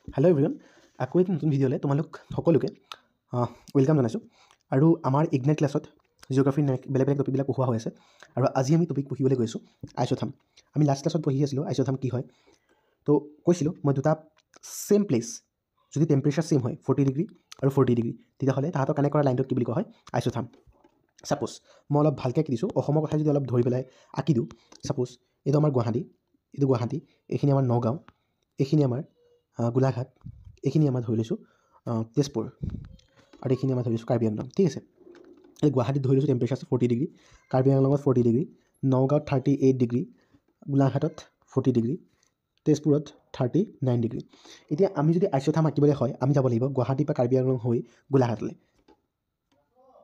Hello' everyone, আকৌ এক নতুন ভিডিঅ'লৈ তোমালোক সকলোকে ৱেলকাম জনাইছোঁ। আৰু আমাৰ ইগনাইট ক্লাছত জিঅ'গ্ৰাফীৰ বেলেগ বেলেগ টপিকবিলাক পঢ়োৱা হৈ আছে। আৰু আজি আমি টপিক পঢ়িবলৈ গৈছোঁ আইচোথাৰ্ম। আমি লাষ্ট ক্লাছত পঢ়ি আছিলোঁ আইচোথাৰ্ম কি হয়। তো কৈছিলোঁ মই দুটা ছেইম প্লেচ যদি টেম্পাৰেচাৰ ছেইম হয় 40 ডিগ্ৰী আৰু 40 ডিগ্ৰী, তেতিয়াহ'লে তাহাঁতৰ কানেক্ট কৰা লাইনটোক কি বুলি কোৱা হয়, আইচোথাৰ্ম। ছাপ'জ মই অলপ ভালকৈ আঁকি দিছোঁ, অসমৰ কথা যদি অলপ ধৰি পেলাই আঁকি দিওঁ। ছাপ'জ এইটো আমাৰ গুৱাহাটী, এইটো গুৱাহাটী, এইখিনি আমাৰ নগাঁও, এইখিনি আমাৰ গোলাঘাট, এইখিনি আমাৰ ধৰি লৈছোঁ তেজপুৰ, আৰু এইখিনি আমাৰ ধৰি লৈছোঁ কাৰ্বি আংলং। ঠিক আছে, এই গুৱাহাটীত ধৰি লৈছোঁ টেম্পাৰেচাৰ 40 ডিগ্ৰী, কাৰ্বি আংলঙত 40 ডিগ্ৰী, নগাঁৱত 38 ডিগ্ৰী, গোলাঘাটত 40 ডিগ্ৰী, তেজপুৰত 39 ডিগ্ৰী। এতিয়া আমি যদি আইচোথাৰ্ম আঁকিবলৈ হয় আমি যাব লাগিব গুৱাহাটী বা কাৰ্বি আংলং হৈ গোলাঘাটলৈ।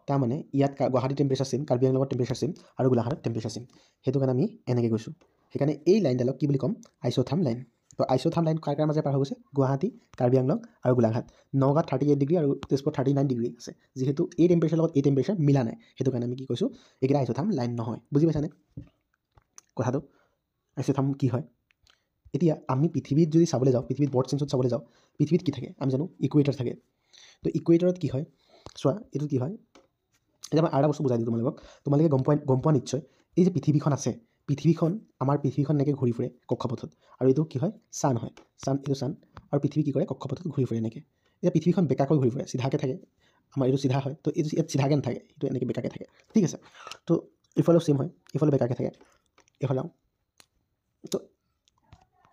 তাৰমানে ইয়াত গুৱাহাটী টেম্পাৰেচাৰ ছেইম, কাৰ্বি আংলঙত টেম্পাৰেচাৰ ছেইম, আৰু গোলাঘাটত টেম্পাৰেচাৰ ছেইম। সেইটো কাৰণে আমি এনেকৈ গৈছোঁ। সেইকাৰণে এই লাইনডালক কি বুলি ক'ম, আইচোথাৰ্ম লাইন। তো আইচোথাৰ্ম লাইন কাৰ মাজে পাৰ হৈ গৈছে, গুৱাহাটী, কাৰ্বি আংলং আৰু গোলাঘাট। নগাঁৱত 38 ডিগ্ৰী আৰু তেজপুৰত 39 ডিগ্ৰী আছে। যিহেতু এই টেম্পাৰেচাৰ লগত এই টেম্পাৰেচাৰ মিলা নাই, সেইটো কাৰণে আমি কি কৈছোঁ, এইকেইটা আইচোথাৰ্ম লাইন নহয়। বুজি পাইছানে কথাটো? আইচোথাৰ্ম কি হয়, এতিয়া আমি পৃথিৱীত যদি চাবলৈ যাওঁ, পৃথিৱীত বৰ্ড চেঞ্চত চাবলৈ যাওঁ, পৃথিৱীত কি থাকে আমি জানো, ইকুৱেটৰ থাকে। তো ইকুৱেটৰত কি হয় চোৱা, এইটো কি হয়, এতিয়া মই আৰু এটা বস্তু বুজাই দিওঁ তোমালোকে গম পোৱা নিশ্চয়। এই যে পৃথিৱীখন আছে, আমাৰ পৃথিৱীখন এনেকৈ ঘূৰি ফুৰে কক্ষপথত, আৰু এইটো কি হয়, ছান হয়। এইটো ছান, আৰু পৃথিৱী কি কৰে, কক্ষপথত ঘূৰি ফুৰে এনেকৈ। এতিয়া পৃথিৱীখন বেকাকৈ ঘূৰি ফুৰে, চিধাকৈ থাকে। আমাৰ এইটো চিধা হয়, তো এইটো ইয়াত চিধাকৈ নাথাকে, এইটো এনেকৈ বেকাকৈ থাকে। ঠিক আছে, তো এইফালেও ছেইম হয়, এইফালে বেকাকৈ থাকে, এইফালেও তো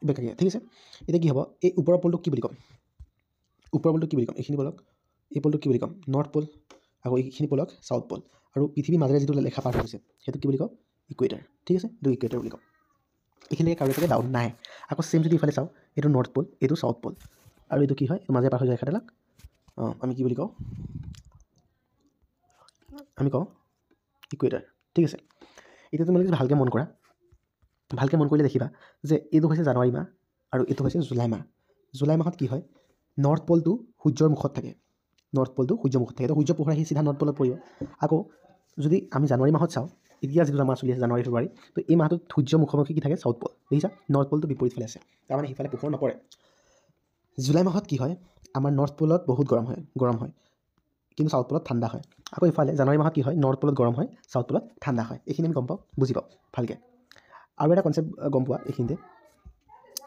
বেকাকৈ। ঠিক আছে, এতিয়া কি হ'ব, এই ওপৰৰ পলটোক কি বুলি ক'ম, এইখিনি পলক, এই পলটোক কি বুলি ক'ম, নৰ্থ পল, আকৌ এইখিনি পলক ছাউথ পল, আৰু পৃথিৱীৰ মাজেৰে যিটো লেখা পাৰ হৈছে সেইটো কি বুলি ক'ম, ইকুৱেটাৰ। ঠিক আছে, এইটো ইকুৱেটাৰ বুলি ক'ম। এইখিনিলৈকে কাৰো চাগে ডাউট নাই। আকৌ ছেইম যদি ইফালে চাওঁ, এইটো নৰ্থ পল, এইটো ছাউথ পল, আৰু এইটো কি হয়, মাজে পাৰ হৈ যায় ৰেখাডালক আমি কি বুলি কওঁ, আমি কওঁ ইকুৱেটাৰ। ঠিক আছে, এতিয়া তোমালোকে ভালকৈ মন কৰা, ভালকৈ মন কৰিলে দেখিবা যে এইটো হৈছে জানুৱাৰী মাহ আৰু এইটো হৈছে জুলাই মাহ। জুলাই মাহত কি হয়, নৰ্থ পলটো সূৰ্যৰ মুখত থাকে, নৰ্থ পলটো সূৰ্যৰ মুখত থাকে, তো সূৰ্য পোহৰ আহি চিধা নৰ্থ পলত পৰিব। আকৌ যদি আমি জানুৱাৰী মাহত চাওঁ, এতিয়া যিটো মাহ চলি আছে জানুৱাৰী ফেব্ৰুৱাৰী, তো এই মাহটোত সূৰ্য মুখামুখি কি থাকে, ছাউথ পল। দেখিছা, নৰ্থ পলটো বিপৰীত ফালে আছে, তাৰমানে সিফালে পোহৰ নপৰে। জুলাই মাহত কি হয়, আমাৰ নৰ্থ পলত বহুত গৰম হয়, কিন্তু ছাউথ পলত ঠাণ্ডা হয়। আকৌ ইফালে জানুৱাৰী মাহত কি হয়, নৰ্থ পলত গৰম হয়, ছাউথ পলত ঠাণ্ডা হয়। এইখিনি আমি গম পাওঁ, বুজি পাওঁ ভালকৈ। আৰু এটা কনচেপ্ট গম পোৱা এইখিনিতে,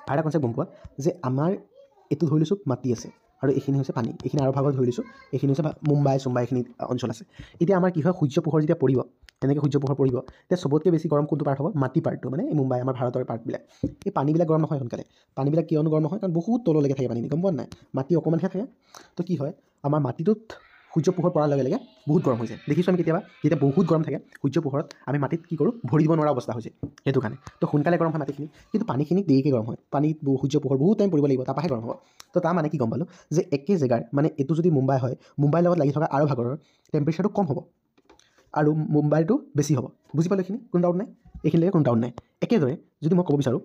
আৰু এটা কনচেপ্ট গম পোৱা যে আমাৰ এইটো ধৰি লৈছোঁ মাটি আছে, আৰু এইখিনি হৈছে পানী। এইখিনি আৰু ভাগত ধৰি লৈছোঁ, এইখিনি হৈছে মুম্বাই এইখিনি অঞ্চল আছে। এতিয়া আমাৰ কি হয়, সূৰ্য পোহৰ যেতিয়া পৰিব, তেনেকৈ সূৰ্য পোহৰ পৰিব, তেতিয়া চবতকৈ বেছি গৰম কোনটো পাৰ্ট হ'ব, মাটি পাৰ্টটো, মানে এই মুম্বাই আমাৰ ভাৰতৰ পাৰ্টবিলাক। এই পানীবিলাক গৰম নহয় সোনকালে, পানীবিলাক কিয়নো গৰম নহয়, কাৰণ বহুত তললৈকে থাকে পানী, গম পোৱা নাই, মাটি অকণমানহে থাকে। তো কি হয়, আমাৰ মাটিটোত সূৰ্য পোহৰ পৰাৰ লগে লগে বহুত গৰম হৈ যায়। দেখিছোঁ আমি কেতিয়াবা, যেতিয়া বহুত গৰম থাকে সূৰ্য পোহৰত, আমি মাটিত কি কৰোঁ, ভৰি দিব নোৱাৰা অৱস্থা হৈছে, সেইটো কাৰণে। তো সোনকালে গৰম হয় মাটিখিনি, কিন্তু পানীখিনি দেৰিকৈ গৰম হয়। পানীত সূৰ্য পোহৰ বহুত টাইম পৰিব লাগিব, তাৰপৰাহে গৰম হ'ব। তো তাৰ মানে কি গম পালোঁ, যে একে জেগাৰ, মানে এইটো যদি মুম্বাই হয়, মুম্বাইৰ লগত লাগি থকা আৰু ভাগৰৰ টেম্পাৰেচাৰটো কম হ'ব, আৰু মুম্বাইটো বেছি হ'ব। বুজি পালোঁ এইখিনি, কোনো ডাউট নাই, এইখিনিলৈকে কোনো ডাউট নাই। একেদৰে যদি মই ক'ব বিচাৰোঁ,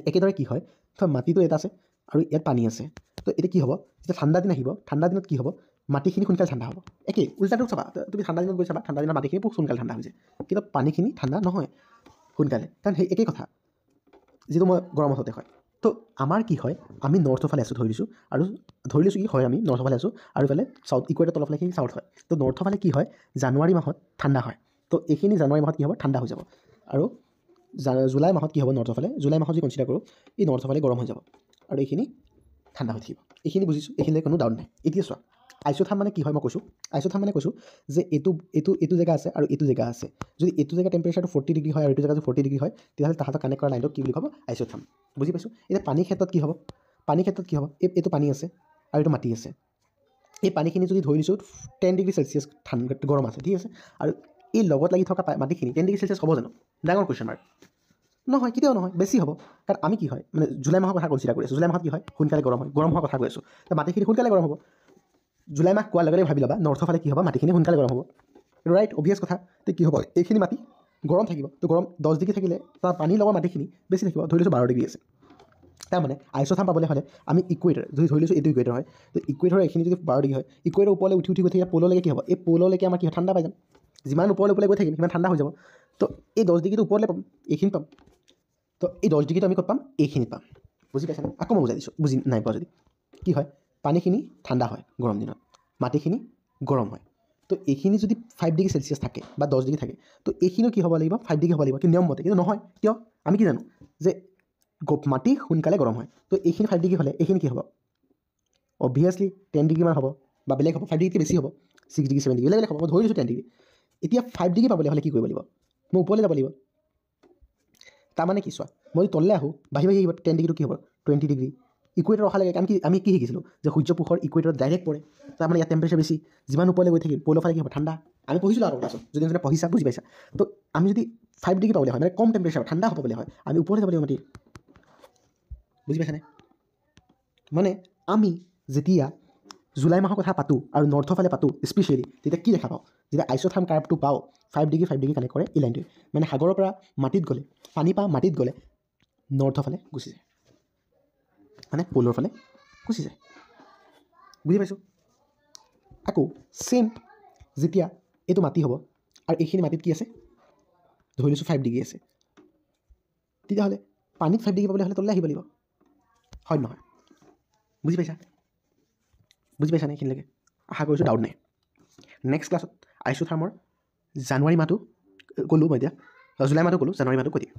একেদৰে কি হয়, তো মাটিটো এটা আছে আৰু ইয়াত পানী আছে। তো এতিয়া কি হ'ব, যেতিয়া ঠাণ্ডা দিন আহিব, ঠাণ্ডা দিনত কি হ'ব, মাটিখিনি সোনকালে ঠাণ্ডা হ'ব। একেই উল্টাটো চাবা, তুমি ঠাণ্ডা দিনত গৈ চাবা, ঠাণ্ডা দিনত মাটিখিনি বহুত সোনকালে ঠাণ্ডা হৈ যায়, কিন্তু পানীখিনি ঠাণ্ডা নহয় সোনকালে, কাৰণ সেই একেই কথা যিটো মই গৰমত হতে হয়। তো আমাৰ কি হয়, আমি নৰ্থৰ ফালে আছোঁ ধৰি লৈছোঁ, আৰু ধৰি লৈছোঁ কি হয়, আমি নৰ্থৰ ফালে আছোঁ, আৰু ইফালে ছাউথ, ইকুৱেটৰ তলৰ ফালেখিনি ছাউথ হয়। তো নৰ্থৰ ফালে কি হয়, জানুৱাৰী মাহত ঠাণ্ডা হয়। তো এইখিনি জানুৱাৰী মাহত কি হ'ব, ঠাণ্ডা হৈ যাব। আৰু জুলাই মাহত কি হ'ব, নৰ্থৰ ফালে, জুলাই মাহত যদি কনচিডাৰ কৰোঁ, এই নৰ্থৰ ফালে গৰম হৈ যাব, আৰু এইখিনি ঠাণ্ডা হৈ থাকিব। এইখিনি বুজিছোঁ, এইখিনিলৈ কোনো ডাউট নাই। এতিয়া চোৱা, আইচোথাৰ্ম মানে কি হয় মই কৈছোঁ, আইচোথাৰ্ম মানে কৈছোঁ যে এইটো জেগা আছে আৰু এইটো জেগা আছে। যদি এইটো জেগা টেম্পাৰেচাৰটো 40 ডিগ্ৰী হয় আৰু এইটো জেগা যদি 40 ডিগ্ৰী হয়, তেতিয়াহ'লে তাহাঁতক কানেক্ট কৰা লাইনটো কি বুলি ক'ব, আইচোথাৰ্ম। বুজি পাইছোঁ। এতিয়া পানীৰ ক্ষেত্ৰত কি হ'ব, এইটো পানী আছে আৰু এইটো মাটি আছে। এই পানীখিনি যদি ধৰি দিছোঁ 10 ডিগ্ৰী চেলচিয়াছ ঠাণ্ডা গৰম আছে, ঠিক আছে, আৰু এই লগত লাগি থকা মাটিখিনি 10 ডিগ্ৰী চেলচিয়াছ হ'ব জানো, ডাঙৰ কুৱেশ্যন মাৰ্ক। নহয়, কেতিয়াও নহয়, বেছি হ'ব। কাৰণ আমি কি হয়, মানে জুলাই মাহৰ কথা কনচিডাৰ কৰি আছোঁ, জুলাই মাহত কি হয়, সোনকালে গৰম হয়, গৰম হোৱাৰ কথা কৈ আছোঁ, তো মাটিখিনি সোনকালে গৰম হ'ব। জুলাই মাহ কোৱাৰ লগে লগে ভাবি ল'বা, নৰ্থৰ ফালে কি হ'ব, মাটিখিনি সোনকালে গৰম হ'ব, ৰাইট, অভিয়াছ কথা। তো কি হ'ব, এইখিনি মাটি গৰম থাকিব, তো গৰম 10 ডিগ্ৰী থাকিলে তাৰ পানীৰ লগত মাটিখিনি বেছি থাকিব, ধৰি লৈছোঁ 12 ডিগ্ৰী আছে। তাৰমানে আইচোথাৰ্ম পাবলৈ হ'লে আমি ইকুৱেটৰ যদি ধৰি লৈছোঁ, এইটো ইকুৱেটৰ হয়, তো ইকুৱেটৰ এইখিনি যদি 12 ডিগ্ৰী হয়, ইকুৱেটৰ ওপৰলৈ উঠি গৈ থাকিলে পললৈকে কি হ'ব, এই পললৈকে আমাৰ কি হয়, ঠাণ্ডা পাই যাম। যিমান ওপৰলৈ গৈ থাকিম সিমান ঠাণ্ডা হৈ যাব। তো এই 10 ডিগ্ৰীটো ওপৰলৈ পাম, এইখিনি পাম। তো এই 10 ডিগ্ৰীটো আমি ক'ত পাম, এইখিনিত পাম। বুজি পাইছানে? আকৌ মই বুজাই দিছোঁ, বুজি নাই পোৱা যদি। কি হয় পানীখিনি ঠাণ্ডা হয় গৰম দিনত, মাটিখিনি গৰম হয়। তো এইখিনি যদি 5 ডিগ্ৰী চেলচিয়াছ থাকে বা 10 ডিগ্ৰী থাকে, তো এইখিনিও কি হ'ব লাগিব 5 ডিগ্ৰী হ'ব লাগিব, কিন্তু নিয়ম মতে। কিন্তু নহয়, কিয়? আমি কি জানো যে মাটি সোনকালে গৰম হয়। তো এইখিনি 5 ডিগ্ৰী হ'লে এইখিনি কি হ'ব? অবভিয়াছলি 10 ডিগ্ৰীমান হ'ব বা বেলেগ হ'ব, 5 ডিগ্ৰীতকৈ বেছি হ'ব, 6 ডিগ্ৰী 7 ডিগ্ৰী বেলেগ হ'ব। মই ধৰি লৈছোঁ 10 ডিগ্ৰী। এতিয়া 5 ডিগ্ৰী পাবলৈ হ'লে কি কৰিব লাগিব? মই ওপৰলৈ যাব লাগিব। তাৰমানে কি চোৱা, মই তললৈ আহোঁ, বাঢ়ি আহিব 10 ডিগ্ৰীটো কি হ'ব 20 ডিগ্ৰী। ইকুৱেটৰ অহালৈকে আমি কি শিকিছিলোঁ যে সূৰ্য পোহৰ ইকুৱেটৰত ডাইৰেক্ট পৰে, তাৰমানে ইয়াত টেম্পাৰেচাৰ বেছি, যিমান ওপৰলৈ গৈ থাকিম প'লৰ ফালে কি হ'ব ঠাণ্ডা। আমি পঢ়িছিলোঁ আৰু ক্লাছত, যদি যোনে পঢ়িছা বুজি পাইছা। তো আমি যদি 5 ডিগ্ৰী পাবলৈ হয়, মানে কম টেম্পাৰেচাৰ ঠাণ্ডা হ'বলৈ হয়, আমি ওপৰলৈ যাব লাগিব মাটিৰ। বুজি পাইছানে? মানে আমি যেতিয়া জুলাই মাহৰ কথা পাতোঁ আৰু নৰ্থৰ ফালে পাতোঁ স্পেচিয়েলি, তেতিয়া কি দেখা পাওঁ? যেতিয়া আইচোথাৰ্ম কাৰ্ভটো পাওঁ 5 ডিগ্ৰী কানেক্ট কৰে এই লাইনটোৱে, মানে সাগৰৰ পৰা মাটিত গ'লে, পানী পৰা মাটিত গ'লে নৰ্থৰ ফালে গুচি যায়, মানে প'লৰ ফালে গুচি যায়। বুজি পাইছোঁ? আকৌ ছেইম যেতিয়া এইটো মাটি হ'ব আৰু এইখিনি মাটিত কি আছে ধৰি লৈছোঁ 5 ডিগ্ৰী আছে, তেতিয়াহ'লে পানীত 5 ডিগ্ৰী পাবলৈ হ'লে তললৈ আহিব লাগিব, হয় নহয়? বুজি পাইছা? বুজি পাইছানে এইখিনিলৈকে? আশা কৰিছোঁ ডাউট নাই। নেক্সট ক্লাছত আইচোথাৰ্মৰ জানুৱাৰী মাহটো ক'লোঁ মই এতিয়া, জুলাই মাহটো ক'লোঁ, জানুৱাৰী মাহটো কৈ দিম।